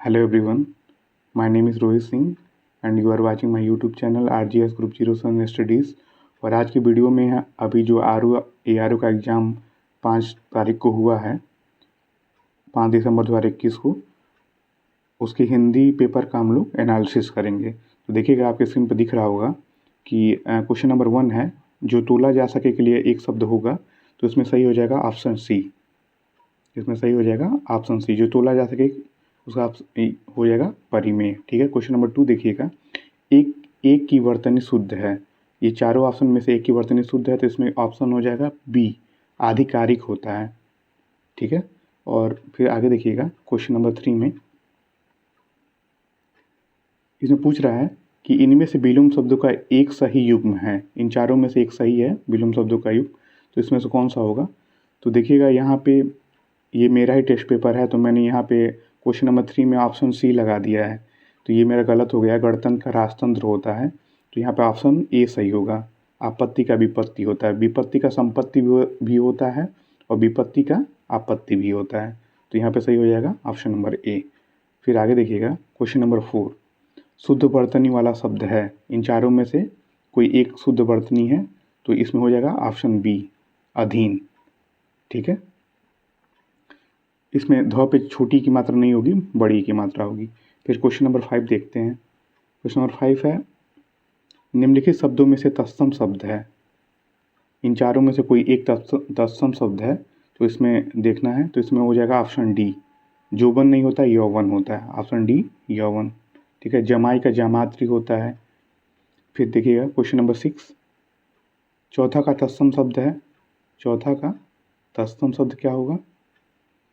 Hello everyone, my name is Rohit Singh and you are watching my YouTube channel RGS group 07 studies. और आज की video में अभी जो ARO का एग्ज़ाम 5 तारीख को हुआ है, 5 दिसंबर 2021 को, उसकी हिंदी पेपर का हम लोग एनालिसिस करेंगे। तो देखिएगा, आपके स्क्रीन पर दिख रहा होगा कि क्वेश्चन नंबर 1 है, जो तोला जा सके के लिए एक शब्द होगा, तो इसमें सही हो जाएगा ऑप्शन सी। इसमें सही हो जाएगा ऑप्शन सी, जो तोला जा सके उसका हो जाएगा परिमेय। ठीक है। क्वेश्चन नंबर 2 देखिएगा, एक की वर्तनी शुद्ध है। ये चारों ऑप्शन में से एक की वर्तनी शुद्ध है, तो इसमें ऑप्शन हो जाएगा बी, आधिकारिक होता है। ठीक है। और फिर आगे देखिएगा, क्वेश्चन नंबर 3 में इसमें पूछ रहा है कि इनमें से विलोम शब्दों का एक सही युग्म है। इन चारों में से एक सही है विलोम शब्दों का युग्म, तो इसमें से कौन सा होगा? तो देखिएगा, यहाँ पे ये मेरा ही टेस्ट पेपर है, तो मैंने यहाँ पे क्वेश्चन नंबर 3 में ऑप्शन सी लगा दिया है, तो ये मेरा गलत हो गया। गणतंत्र का राजतंत्र होता है, तो यहाँ पे ऑप्शन ए सही होगा। आपत्ति का विपत्ति होता है, विपत्ति का संपत्ति भी होता है, और विपत्ति का आपत्ति भी होता है, तो यहाँ पे सही हो जाएगा ऑप्शन नंबर ए। फिर आगे देखिएगा, क्वेश्चन नंबर 4, शुद्ध वर्तनी वाला शब्द है। इन चारों में से कोई एक शुद्ध वर्तनी है, तो इसमें हो जाएगा ऑप्शन बी, अधीन। ठीक है। इसमें ध पे छोटी की मात्रा नहीं होगी, बड़ी की मात्रा होगी। फिर क्वेश्चन नंबर 5 देखते हैं। क्वेश्चन नंबर 5 है, निम्नलिखित शब्दों में से तत्सम शब्द है। इन चारों में से कोई एक तत्सम शब्द है, तो इसमें देखना है, तो इसमें हो जाएगा ऑप्शन डी, जोबन नहीं होता, यौवन होता है। ऑप्शन डी, यौवन। ठीक है। जमाई का जामात्री होता है। फिर देखिएगा क्वेश्चन नंबर 6, चौथा का तत्सम शब्द है। चौथा का तत्सम शब्द क्या होगा?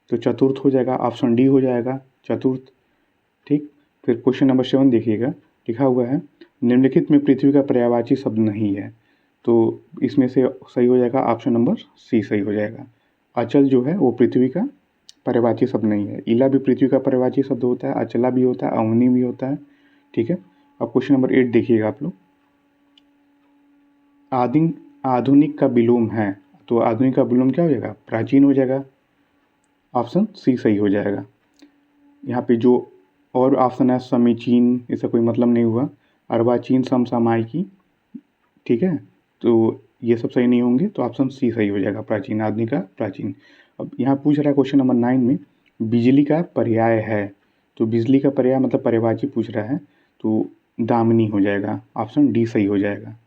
तो चतुर्थ हो जाएगा, ऑप्शन डी हो जाएगा, चतुर्थ। ठीक। फिर क्वेश्चन नंबर 7 देखिएगा, लिखा हुआ है, निम्नलिखित में पृथ्वी का पर्यायवाची शब्द नहीं है, तो इसमें से सही हो जाएगा ऑप्शन नंबर सी सही हो जाएगा। अचल जो है वो पृथ्वी का पर्यायवाची शब्द नहीं है। इला भी पृथ्वी का पर्यायवाची शब्द होता है, अचला भी होता है, अवनी भी होता है। ठीक है। अब क्वेश्चन नंबर 8 देखिएगा आप लोग, आधुनिक का विलोम है, तो आधुनिक का विलोम क्या हो जाएगा? प्राचीन हो जाएगा। ऑप्शन सी सही हो जाएगा। यहाँ पे जो और ऑप्शन है, समीचीन, इसका कोई मतलब नहीं हुआ। अर्वाचीन, समसामयिकी। ठीक है। तो ये सब सही नहीं होंगे, तो ऑप्शन सी सही हो जाएगा, प्राचीन, आधुनिक का प्राचीन। अब यहाँ पूछ रहा है क्वेश्चन नंबर 9 में, बिजली का पर्याय है, तो बिजली का पर्याय मतलब पर्यायवाची पूछ रहा है, तो दामिनी हो जाएगा, ऑप्शन डी सही हो जाएगा।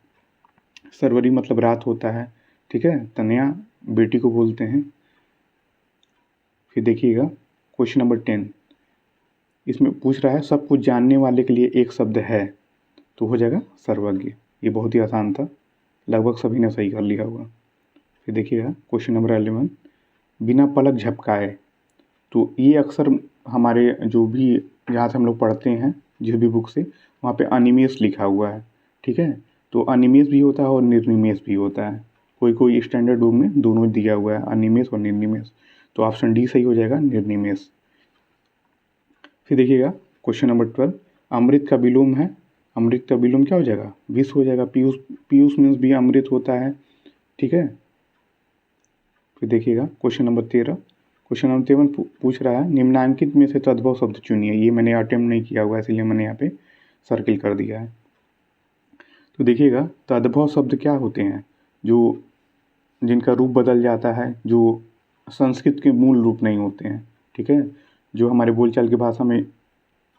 सरवरी मतलब रात होता है। ठीक है। तनया बेटी को बोलते हैं। फिर देखिएगा क्वेश्चन नंबर 10, इसमें पूछ रहा है सब कुछ जानने वाले के लिए एक शब्द है, तो हो जाएगा सर्वज्ञ। ये बहुत ही आसान था, लगभग सभी ने सही कर लिया होगा। फिर देखिएगा क्वेश्चन नंबर 11, बिना पलक झपकाए, तो ये अक्सर हमारे जो भी जहाँ से हम लोग पढ़ते हैं जिस भी बुक से, वहाँ पे अनिमेष लिखा हुआ है। ठीक है। तो अनिमेष भी होता है और निर्निमेष भी होता है। कोई कोई स्टैंडर्ड बुक में दोनों दिया हुआ है, अनिमेष और निर्निमेष, तो ऑप्शन डी सही हो जाएगा, निर्निमेष। फिर देखिएगा क्वेश्चन नंबर 12, अमृत का विलोम है। अमृत का विलोम क्या हो जाएगा? विष हो जाएगा। पीयूष, पीयूष मीन्स भी अमृत होता है। ठीक है। फिर देखिएगा क्वेश्चन नंबर 13, क्वेश्चन नंबर 13 पूछ रहा है, निम्नांकित में से तद्भव शब्द चुनिए। ये मैंने अटेम्प्ट नहीं किया हुआ है, इसलिए मैंने यहाँ पे सर्किल कर दिया है। तो देखिएगा, तद्भव शब्द क्या होते हैं? जो जिनका रूप बदल जाता है, जो संस्कृत के मूल रूप नहीं होते हैं। ठीक है। जो हमारे बोलचाल की भाषा में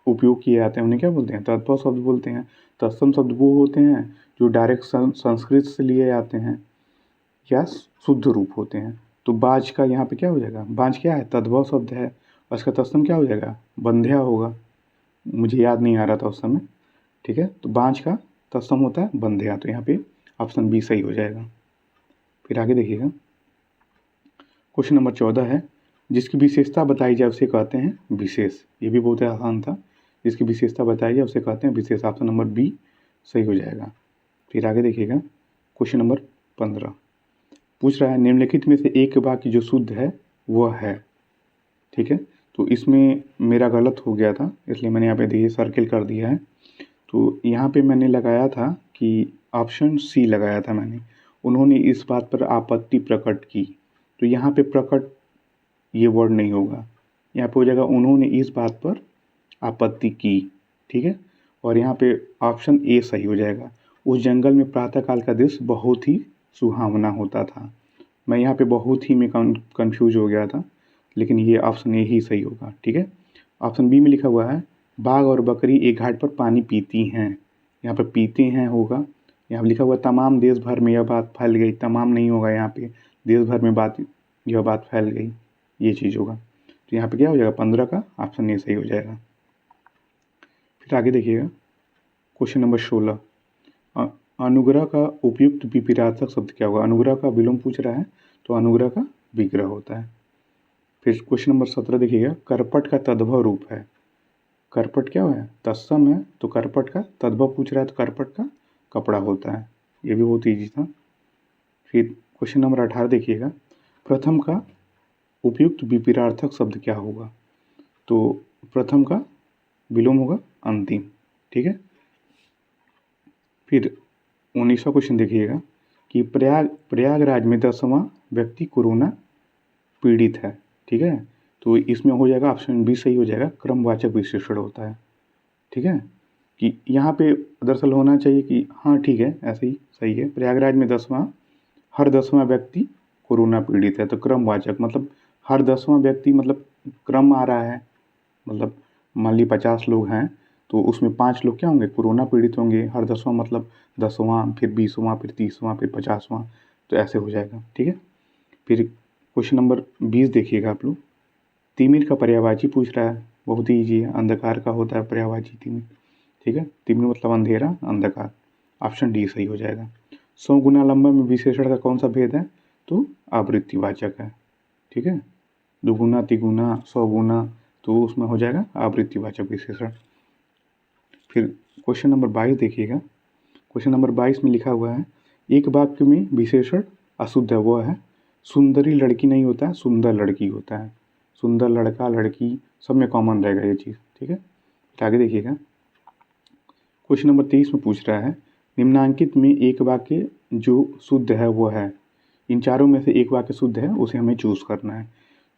उपयोग किए जाते हैं, उन्हें क्या बोलते हैं? तत्भव शब्द बोलते हैं। तत्सम शब्द वो होते हैं जो डायरेक्ट संस्कृत से लिए जाते हैं या शुद्ध रूप होते हैं। तो बाज का यहाँ पे क्या हो जाएगा? बाज क्या है? तद्भव शब्द है, और इसका तत्सम क्या हो जाएगा? बंध्या होगा। मुझे याद नहीं आ रहा था उस समय। ठीक है। तो बाज का तत्सम होता है बंध्या, तो यहाँ पे ऑप्शन बी सही हो जाएगा। फिर आगे देखिएगा, क्वेश्चन नंबर 14 है, जिसकी विशेषता बताई जाए उसे कहते हैं विशेष। ये भी बहुत आसान था। जिसकी विशेषता बताई जाए उसे कहते हैं विशेष, ऑप्शन नंबर बी सही हो जाएगा। फिर आगे देखिएगा, क्वेश्चन नंबर 15 पूछ रहा है, निम्नलिखित में से एक वाक्य जो शुद्ध है वह है। ठीक है। तो इसमें मेरा गलत हो गया था, इसलिए मैंने यहाँ पे देखिए सर्किल कर दिया है। तो यहाँ पे मैंने लगाया था कि ऑप्शन सी लगाया था मैंने, उन्होंने इस बात पर आपत्ति प्रकट की, तो यहाँ पे प्रकट ये वर्ड नहीं होगा, यहाँ पे हो जाएगा उन्होंने इस बात पर आपत्ति की, ठीक है। और यहाँ पे ऑप्शन ए सही हो जाएगा। उस जंगल में प्रातःकाल का दृश्य बहुत ही सुहावना होता था। मैं यहाँ पे बहुत ही में कंफ्यूज हो गया था, लेकिन ये ऑप्शन ए ही सही होगा, ठीक है। ऑप्शन बी में लिखा हुआ है बाघ और बकरी एक घाट पर पानी पीती हैं। यहाँ पर पीते हैं होगा। यहाँ पे लिखा हुआ तमाम देश भर में यह बात फैल गई। तमाम नहीं होगा, यहाँ पे देश भर में यह बात फैल गई, ये चीज़ होगा। तो यहाँ पे क्या हो जाएगा, 15 का ऑप्शन ए सही हो जाएगा। फिर आगे देखिएगा क्वेश्चन नंबर 16, अनुग्रह का उपयुक्त विपरीतार्थक शब्द क्या होगा। अनुग्रह का विलोम पूछ रहा है, तो अनुग्रह का विग्रह होता है। फिर क्वेश्चन नंबर 17 देखिएगा, करपट का तद्भव रूप है। करपट क्या है, तत्सम है, तो करपट का तद्भव पूछ रहा है, तो करपट का कपड़ा होता है। ये भी बहुत ईजी था। फिर क्वेश्चन नंबर 18 देखिएगा, प्रथम का उपयुक्त विपरीतार्थक शब्द क्या होगा। तो प्रथम का विलोम होगा अंतिम, ठीक है। फिर 19वां क्वेश्चन देखिएगा कि प्रयागराज में 10वां व्यक्ति कोरोना पीड़ित है, ठीक है। तो इसमें हो जाएगा ऑप्शन बी सही हो जाएगा, क्रमवाचक विशेषण होता है, ठीक है। कि यहाँ पे दरअसल होना चाहिए कि हाँ ठीक है, ऐसे ही सही है। प्रयागराज में हर 10वां व्यक्ति कोरोना पीड़ित है, तो क्रमवाचक मतलब हर 10वां व्यक्ति मतलब क्रम आ रहा है। मतलब मान ली 50 लोग हैं, तो उसमें 5 लोग क्या होंगे, कोरोना पीड़ित होंगे। हर 10वां मतलब 10वां, फिर 20वां, फिर 30वां, फिर 50वां, तो ऐसे हो जाएगा, ठीक है। फिर क्वेश्चन नंबर 20 देखिएगा आप लोग, तिमिर का पर्यायवाची पूछ रहा है, बहुत ही ईजी है। अंधकार का होता है पर्यायवाची तिमिर, ठीक है। तिमिर मतलब अंधेरा, अंधकार। ऑप्शन डी सही हो जाएगा। 100 गुना लंबा में विशेषण का कौन सा भेद है, तो आवृत्तिवाचक है, ठीक है। दुगुना, तिगुना, 100 गुना, तो उसमें हो जाएगा आवृत्तिवाचक विशेषण। फिर क्वेश्चन नंबर 22 देखिएगा। क्वेश्चन नंबर 22 में लिखा हुआ है, एक वाक्य में विशेषण अशुद्ध है, वो है सुंदरी लड़की नहीं होता है, सुंदर लड़की होता है। सुंदर लड़का, लड़की सब में कॉमन रहेगा ये चीज़, ठीक है। फिर आगे देखिएगा क्वेश्चन नंबर 23 में पूछ रहा है, निम्नांकित में एक वाक्य जो शुद्ध है वो है। इन चारों में से एक वाक्य शुद्ध है, उसे हमें चूज़ करना है।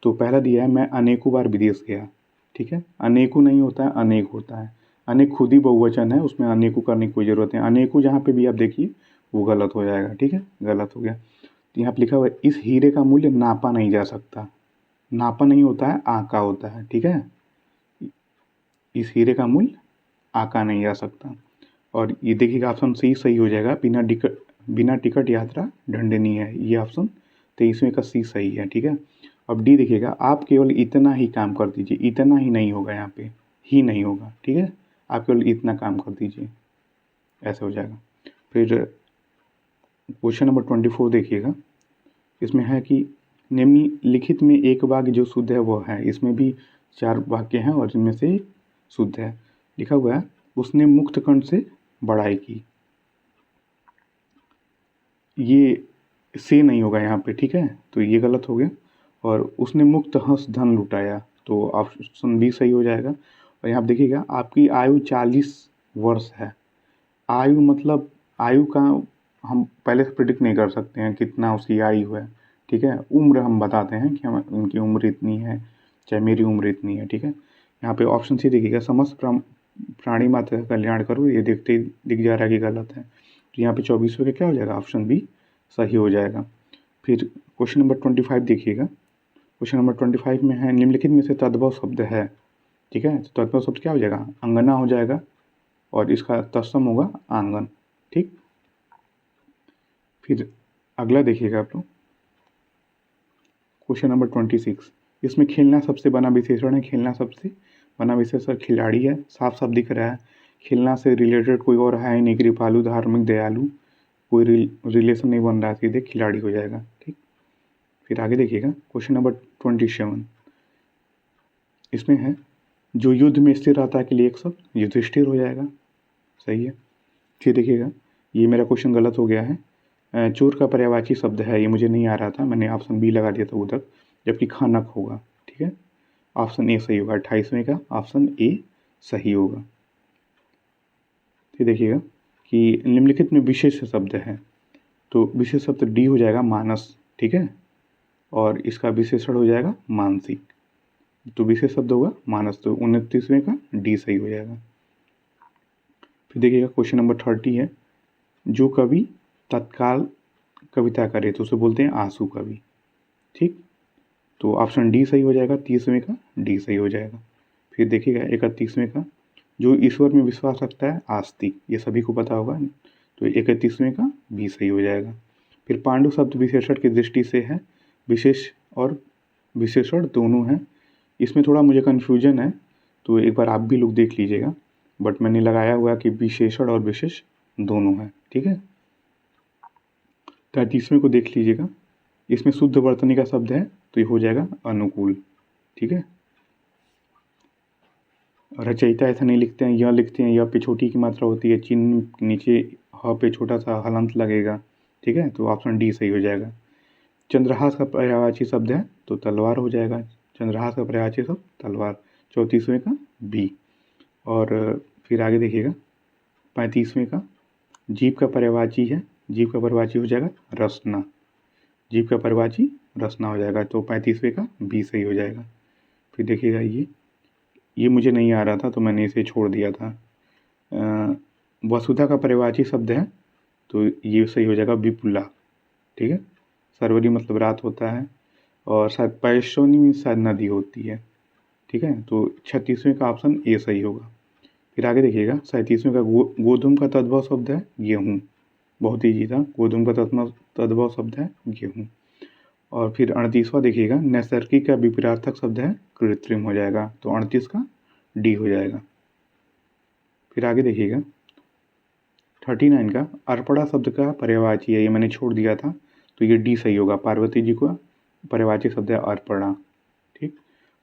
तो पहला दिया है, मैं अनेकों बार विदेश गया, ठीक है। अनेकों नहीं होता है, अनेक होता है। अनेक खुद ही बहुवचन है, उसमें अनेकों करने की कोई ज़रूरत नहीं। अनेकों जहाँ पे भी आप देखिए वो गलत हो जाएगा, ठीक है, गलत हो गया। तो यहाँ पे लिखा हुआ है, इस हीरे का मूल्य नापा नहीं जा सकता। नापा नहीं होता है, आका होता है, ठीक है। इस हीरे का मूल्य आका नहीं जा सकता। और ये देखिएगा ऑप्शन सी सही हो जाएगा, बिना टिकट यात्रा दंडनीय है। ये ऑप्शन 23वें का सी सही है, ठीक है। अब डी देखिएगा, आप केवल इतना ही काम कर दीजिए। इतना ही नहीं होगा, यहाँ पे ही नहीं होगा, ठीक है। आप केवल इतना काम कर दीजिए, ऐसे हो जाएगा। फिर क्वेश्चन नंबर 24 देखिएगा। इसमें है कि निम्नलिखित में एक वाक्य जो शुद्ध है वो है। इसमें भी 4 वाक्य हैं और इनमें से एक शुद्ध है। लिखा हुआ है, उसने मुक्त कंठ से बड़ाई की। ये से नहीं होगा यहाँ पे, ठीक है, तो ये गलत हो गया। और उसने मुक्त हंस धन लुटाया, तो ऑप्शन बी सही हो जाएगा। और यहाँ पे देखिएगा, आपकी आयु 40 वर्ष है। आयु मतलब आयु का हम पहले से प्रिडिक्ट नहीं कर सकते हैं कितना उसकी आयु है, ठीक है। उम्र हम बताते हैं कि हम उनकी उम्र इतनी है, चाहे मेरी उम्र इतनी है, ठीक है। यहाँ पे ऑप्शन सी देखिएगा, समस्त प्राणी मात्र का कल्याण करो, ये देखते ही दिख जा रहा है कि गलत है। तो यहाँ पे 24वें का क्या हो जाएगा, ऑप्शन बी सही हो जाएगा। फिर क्वेश्चन नंबर 25 देखिएगा। क्वेश्चन नंबर 25 में है, निम्नलिखित में से तद्भव शब्द है, ठीक है। तो तद्भव शब्द क्या हो जाएगा, अंगना हो जाएगा, और इसका तत्सम होगा आंगन, ठीक। फिर अगला देखिएगा आप लोग, क्वेश्चन नंबर 26। इसमें खेलना सबसे बना विशेषण है। खेलना सबसे बना विशेषण खिलाड़ी है, साफ साफ दिख रहा है। खेलना से रिलेटेड कोई और है ही नहीं, कृपालु, धार्मिक, दयालु, कोई रिलेशन नहीं बन रहा है, सीधे खिलाड़ी हो जाएगा, ठीक। फिर आगे देखिएगा क्वेश्चन नंबर 27। इसमें है, जो युद्ध में स्थिर रहता है के लिए एक शब्द युधिष्ठिर हो जाएगा, सही है। फिर देखिएगा, ये मेरा क्वेश्चन गलत हो गया है। चोर का पर्यायवाची शब्द है, ये मुझे नहीं आ रहा था, मैंने ऑप्शन बी लगा दिया था उधर, जबकि खानक होगा, ठीक है। ऑप्शन ए सही होगा, 28वें का ऑप्शन ए सही होगा। फिर देखिएगा कि निम्नलिखित में विशेष शब्द है, तो विशेष शब्द डी हो जाएगा, मानस, ठीक है। और इसका विशेषण हो जाएगा मानसिक। तो विशेष शब्द होगा मानस, तो 29वें का डी सही हो जाएगा। फिर देखिएगा क्वेश्चन नंबर 30 है, जो कवि तत्काल कविता करे तो उसे बोलते हैं आंसू कवि। ठीक, तो ऑप्शन डी सही हो जाएगा, 30वें का डी सही हो जाएगा। फिर देखिएगा 31वें का, जो ईश्वर में विश्वास रखता है आस्तिक, ये सभी को पता होगा, तो 31वें का बी सही हो जाएगा। फिर पांडु शब्द विशेषण की दृष्टि से है, विशेष और विशेषण दोनों हैं। इसमें थोड़ा मुझे कन्फ्यूजन है, तो एक बार आप भी लोग देख लीजिएगा, बट मैंने लगाया हुआ कि विशेषण और विशेष दोनों हैं। ठीक है, 33वें को देख लीजिएगा, इसमें शुद्ध वर्तनी का शब्द है, तो ये हो जाएगा अनुकूल। ठीक है, रचयिता ऐसा नहीं लिखते हैं, यह लिखते हैं, यह पे छोटी की मात्रा होती है, चिन्ह नीचे ह पे छोटा सा हलंत लगेगा। ठीक है, तो ऑप्शन डी सही हो जाएगा। चंद्रहास का पर्यायवाची शब्द है, तो तलवार हो जाएगा। चंद्रहास का पर्यायवाची शब्द तलवार, 34वें का बी। और फिर आगे देखिएगा 35वें का, जीप का पर्यायवाची है, जीप का पर्यायवाची हो जाएगा रसना, जीप का पर्यायवाची रसना हो जाएगा, तो 35वें का बी सही हो जाएगा। फिर देखिएगा ये मुझे नहीं आ रहा था, तो मैंने इसे छोड़ दिया था। वसुधा का पर्यायवाची शब्द है, तो ये सही हो जाएगा विपुला। ठीक है, सरवरी मतलब रात होता है, और शायद पैशोनी में शायद नदी होती है। ठीक है, तो 36वें का ऑप्शन ए सही होगा। फिर आगे देखिएगा 37वें का, गोधूम का तद्भव शब्द है गेहूँ, बहुत ईजी था, गोधूम का तद्भव शब्द है गेहूँ। और फिर 38वां देखिएगा, नैसर्गिक का विपरीतार्थक शब्द है कृत्रिम हो जाएगा, तो 38 का डी हो जाएगा। फिर आगे देखिएगा 39 का, अर्पणा शब्द का पर्यायवाची है, ये मैंने छोड़ दिया था, तो ये डी सही होगा, पार्वती जी का पर्यायवाची शब्द है अर्पणा। ठीक,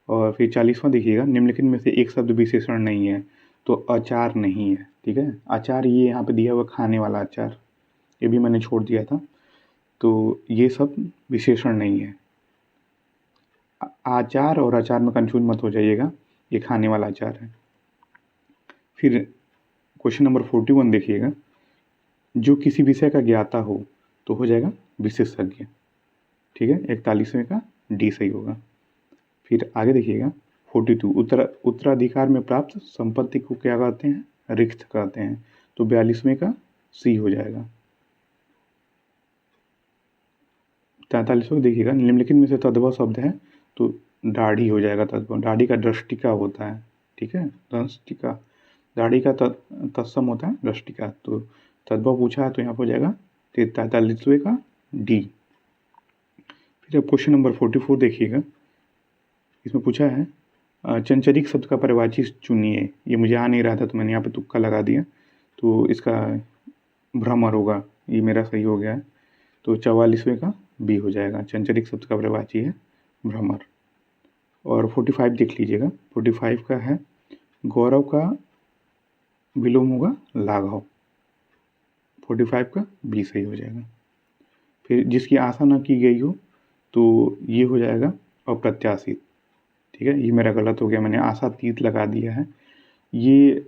और फिर 40वां देखिएगा, निम्नलिखित में से एक शब्द विशेषण नहीं है, तो अचार नहीं है। ठीक है, अचार ये यहाँ पे दिया हुआ खाने वाला अचार, ये भी मैंने छोड़ दिया था, तो ये सब विशेषण नहीं है। आचार और अचार में कंफ्यूज मत हो जाइएगा, ये खाने वाला अचार है। फिर क्वेश्चन नंबर 41 देखिएगा, जो किसी विषय का ज्ञाता हो तो हो जाएगा विशेषज्ञ। ठीक है, 41वें का डी सही होगा। फिर आगे देखिएगा 42, उत्तराधिकार में प्राप्त संपत्ति को क्या कहते हैं, रिक्त कहते हैं, तो 42वें का सी हो जाएगा। 43वां देखिएगा, निम्नलिखित में से तद्भव शब्द है, तो दाढ़ी हो जाएगा तद्भव, दाढ़ी का दृष्टिका होता है। ठीक है, दृष्टिका, दाढ़ी का तत्सम होता है दृष्टिका, तो तद्भव पूछा है, तो यहाँ पर हो जाएगा 43वें का डी। फिर अब क्वेश्चन नंबर 44 देखिएगा, इसमें पूछा है चंचरिक शब्द का पर्यायवाची चुनिए, ये मुझे आ नहीं रहा था, तो मैंने यहाँ पे तुक्का लगा दिया, तो इसका भ्रमर होगा, ये मेरा सही हो गया है, तो 44वें का बी हो जाएगा, चंचरिक शब्द का पर्यायवाची है भ्रमर। और 45 देख लीजिएगा, 45 का है, गौरव का विलोम होगा लाघव, 45 का बी सही हो जाएगा। फिर जिसकी आशा न की गई हो, तो ये हो जाएगा अप्रत्याशित। ठीक है, ये मेरा गलत हो गया, मैंने आशातीत लगा दिया है। ये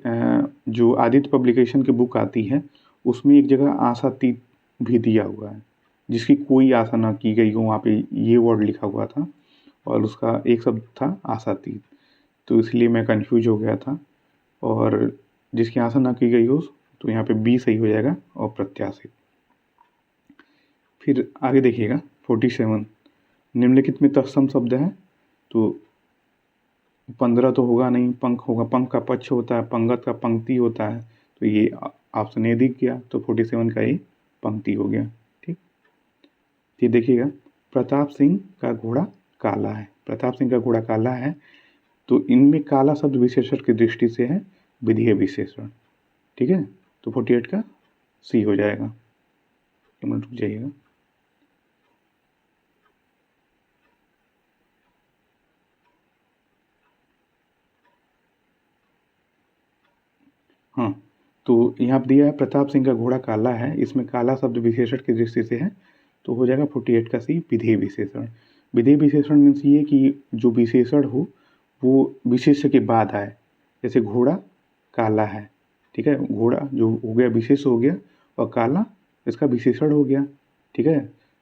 जो आदित्य पब्लिकेशन की बुक आती है, उसमें एक जगह आशातीत भी दिया हुआ है, जिसकी कोई आशा न की गई हो, वहाँ पे ये वर्ड लिखा हुआ था, और उसका एक शब्द था आशातीत, तो इसलिए मैं कंफ्यूज हो गया था। और जिसकी आशा न की गई हो, तो यहाँ पे बी सही हो जाएगा, अप्रत्याशित। फिर आगे देखिएगा 47, निम्नलिखित में तत्सम शब्द है, तो 15 तो होगा नहीं, पंख होगा, पंख का पक्ष होता है, पंगत का पंक्ति होता है, तो ये ऑप्शन ए दिख गया, तो 47 का ये पंक्ति हो गया। ठीक, फिर देखिएगा प्रताप सिंह का घोड़ा काला है, प्रताप सिंह का घोड़ा काला है, तो इनमें काला शब्द विशेषण की दृष्टि से है विधेय विशेषण। ठीक है, तो 48 का सी हो जाएगा। रुक जाइएगा, हाँ, तो यहाँ पर दिया है प्रताप सिंह का घोड़ा काला है, इसमें काला शब्द विशेषण की दृष्टि से है, तो हो जाएगा 48 का सी विधेय विशेषण। विधेय विशेषण मीन्स ये कि जो विशेषण हो वो विशेष्य के बाद आए, जैसे घोड़ा काला है। ठीक है, घोड़ा जो हो गया विशेष हो गया, और काला इसका विशेषण हो गया। ठीक है,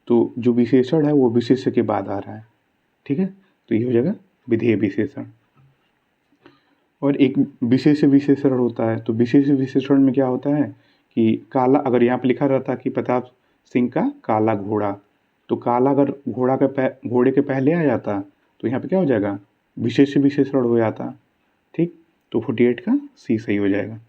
तो जो विशेषण है वो विशेष्य के बाद आ रहा है। ठीक है, तो ये हो जाएगा विधेय विशेषण। और एक विशेष विशेषण होता है। तो विशेष विशेषण में क्या होता है कि काला, अगर यहाँ पे लिखा रहता कि प्रताप सिंह का काला घोड़ा, तो काला अगर घोड़े के पहले आ जाता तो यहाँ पे क्या हो जाएगा, विशेष विशेषण हो जाता। ठीक, तो 48 का सी सही हो जाएगा।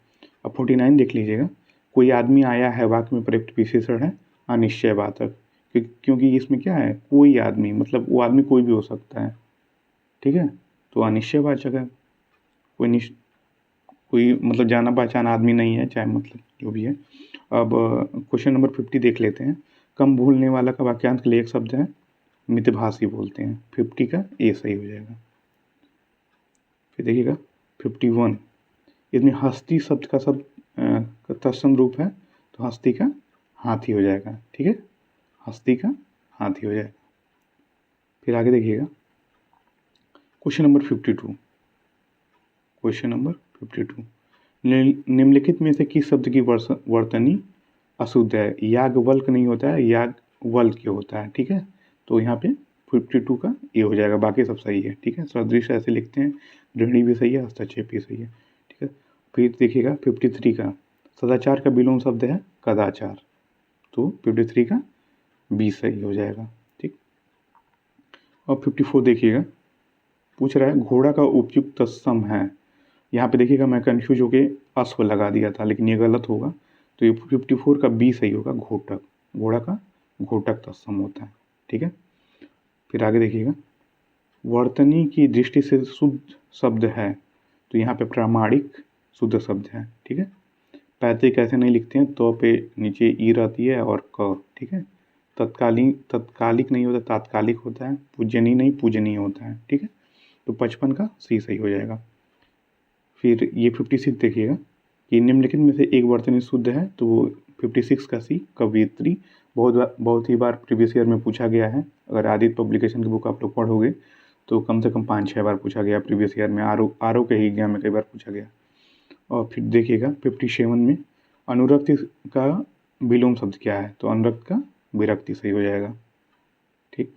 अब 49 देख लीजिएगा। कोई आदमी आया है वाक्य में प्रयुक्त विशेषण है अनिश्चयवाचक, क्योंकि इसमें क्या है, कोई आदमी, मतलब वो आदमी कोई भी हो सकता है। ठीक है, तो अनिश्चयवाचक है। कोई मतलब जाना पहचाना आदमी नहीं है, चाहे मतलब जो भी है। अब क्वेश्चन नंबर 50 देख लेते हैं। कम भूलने वाला का वाक्यांश के लिए एक शब्द है मितभाषी बोलते हैं। 50 का ए सही हो जाएगा। फिर देखिएगा 51, इसमें हस्ती शब्द का तत्सम रूप है, तो हस्ती का हाथी हो जाएगा। ठीक है, हस्ती का हाथी हो जाएगा। फिर आगे देखिएगा क्वेश्चन नंबर 52। क्वेश्चन नंबर 52, निम्नलिखित में से किस शब्द की वर्तनी अशुद्ध है? याज्ञवल्क्य नहीं होता है, याज्ञवल्क्य होता है। ठीक है, तो यहाँ पे 52 का ये हो जाएगा, बाकी सब सही है। ठीक है, सदृश ऐसे लिखते हैं, गृहिणी भी सही है, हस्तक्षेप भी सही है। ठीक है, फिर देखिएगा 53 का, सदाचार का विलोम शब्द है कदाचार, तो 53 का बी सही हो जाएगा। ठीक, और 54 देखिएगा, पूछ रहा है घोड़ा का उपयुक्त तत्सम है। यहाँ पे देखिएगा मैं कंफ्यूज होके अश्व लगा दिया था, लेकिन ये गलत होगा। तो ये 54 का बी सही होगा, घोटक। घोड़ा का घोटक तत्सम होता है। ठीक है, फिर आगे देखिएगा, वर्तनी की दृष्टि से शुद्ध शब्द है, तो यहाँ पे प्रामाणिक शुद्ध शब्द है। ठीक है, पैतृक ऐसे नहीं लिखते हैं, तो पे नीचे ई रहती है और क। ठीक है, तत्कालिक नहीं होता, तात्कालिक होता है। पूजनीय नहीं, पूजनीय होता है। ठीक है, तो 55 का सी सही हो जाएगा। फिर ये 56 देखिएगा कि निम्नलिखित में से एक वर्तनी शुद्ध है, तो वो 56 का सी कवयित्री। बहुत ही बार प्रीवियस ईयर में पूछा गया है। अगर आदित्य पब्लिकेशन की बुक आप लोग पढ़ोगे तो कम से कम 5-6 बार पूछा गया प्रीवियस ईयर में, आर के ही एग्जाम में कई बार पूछा गया। और फिर देखिएगा 57 में अनुरक्ति का विलोम शब्द क्या है, तो अनुरक्त का विरक्ति सही हो जाएगा। ठीक,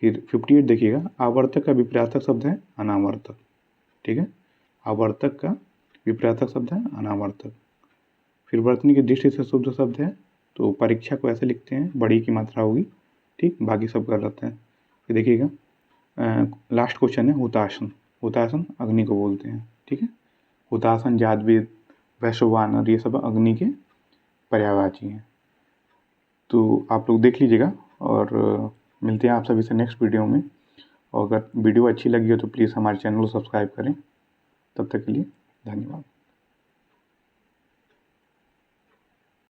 फिर 58 देखिएगा, आवर्तक का विपरीतार्थक शब्द है अनावर्तक। ठीक है, आवर्तक का विपरीतार्थक शब्द है अनावर्तक। फिर वर्तनी की दृष्टि से शुद्ध शब्द है, तो परीक्षा को ऐसे लिखते हैं, बड़ी की मात्रा होगी। ठीक, बाकी सब गलत है। फिर देखिएगा लास्ट क्वेश्चन है हुतासन। हुतासन अग्नि को बोलते हैं। ठीक है, हुतासन, जादवेद, वैश्वानर, ये सब अग्नि के पर्यायवाची हैं। तो आप लोग देख लीजिएगा, और मिलते हैं आप सभी से नेक्स्ट वीडियो में। और अगर वीडियो अच्छी लगी हो तो प्लीज़ हमारे चैनल को सब्सक्राइब करें। तब तक के लिए धन्यवाद।